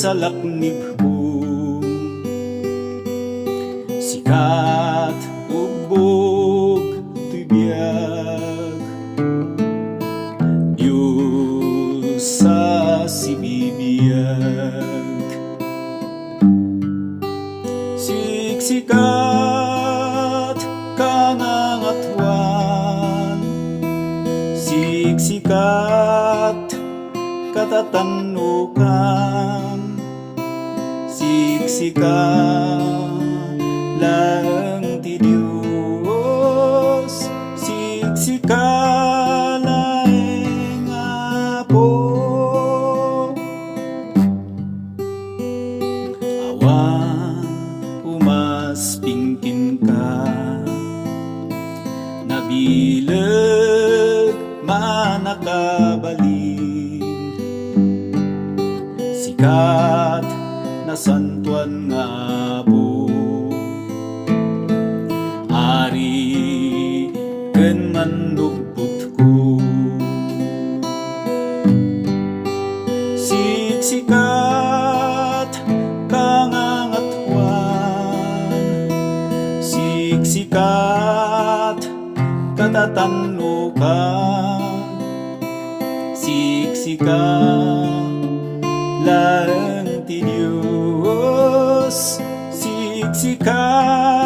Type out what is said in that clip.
sa laknib ko. Sikat ugbog tuy biyag, Diyos sa sibibiyag. Siksikat kanangatwan, siksikat katatanukan, siksikat lang ti Diyos, siksikat laeng Apo. Awan umaspingkin ka, nabilag manakabalin, sikat na santuan nga po. Ari ken manlugpot ko, siksikat kangangatwan, siksikat katatanukan, siksikat lang ti Diyos, siksikat